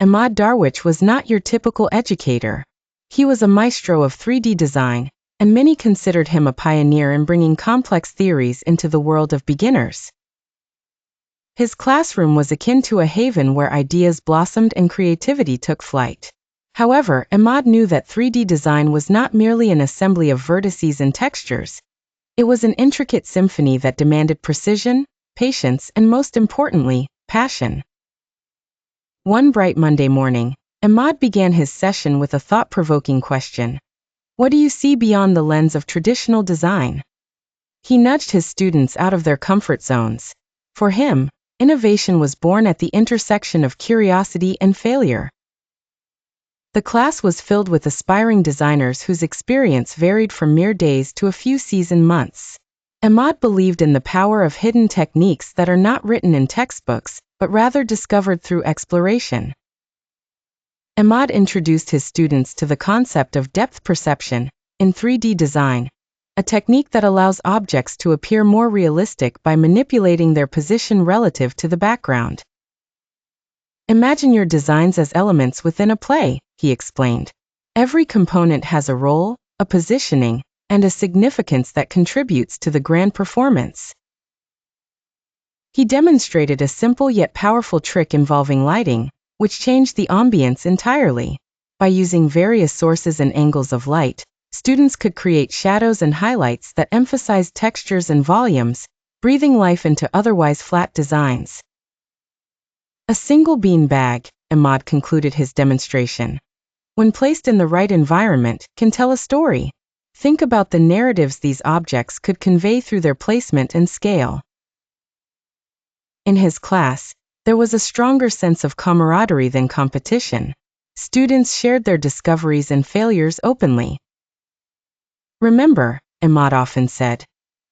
Emad Darwich was not your typical educator. He was a maestro of 3D design, and many considered him a pioneer in bringing complex theories into the world of beginners. His classroom was akin to a haven where ideas blossomed and creativity took flight. However, Imad knew that 3D design was not merely an assembly of vertices and textures. It was an intricate symphony that demanded precision, patience, and most importantly, passion. One bright Monday morning, Imad began his session with a thought-provoking question. What do you see beyond the lens of traditional design? He nudged his students out of their comfort zones. For him, innovation was born at the intersection of curiosity and failure. The class was filled with aspiring designers whose experience varied from mere days to a few seasoned months. Imad believed in the power of hidden techniques that are not written in textbooks, but rather discovered through exploration. Imad introduced his students to the concept of depth perception in 3D design, a technique that allows objects to appear more realistic by manipulating their position relative to the background. Imagine your designs as elements within a play, he explained. Every component has a role, a positioning, and a significance that contributes to the grand performance. He demonstrated a simple yet powerful trick involving lighting, which changed the ambience entirely. By using various sources and angles of light, students could create shadows and highlights that emphasized textures and volumes, breathing life into otherwise flat designs. A single bean bag, Imad concluded his demonstration, when placed in the right environment, can tell a story. Think about the narratives these objects could convey through their placement and scale. In his class, there was a stronger sense of camaraderie than competition. Students shared their discoveries and failures openly. Remember, Imad often said,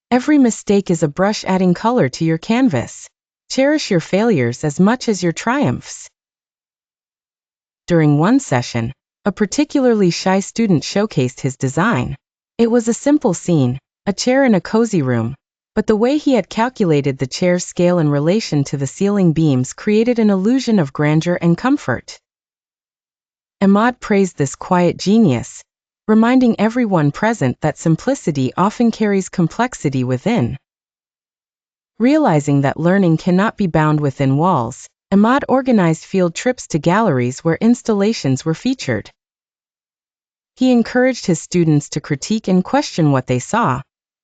every mistake is a brush adding color to your canvas. Cherish your failures as much as your triumphs. During one session, a particularly shy student showcased his design. It was a simple scene, a chair in a cozy room, but the way he had calculated the chair's scale in relation to the ceiling beams created an illusion of grandeur and comfort. Imad praised this quiet genius, reminding everyone present that simplicity often carries complexity within. Realizing that learning cannot be bound within walls, Imad organized field trips to galleries where installations were featured. He encouraged his students to critique and question what they saw,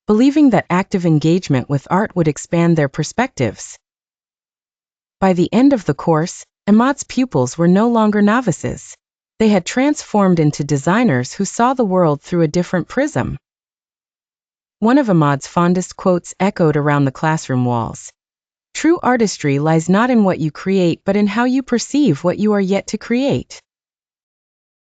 believing that active engagement with art would expand their perspectives. By the end of the course, Imad's pupils were no longer novices. They had transformed into designers who saw the world through a different prism. One of Imad's fondest quotes echoed around the classroom walls. True artistry lies not in what you create but in how you perceive what you are yet to create.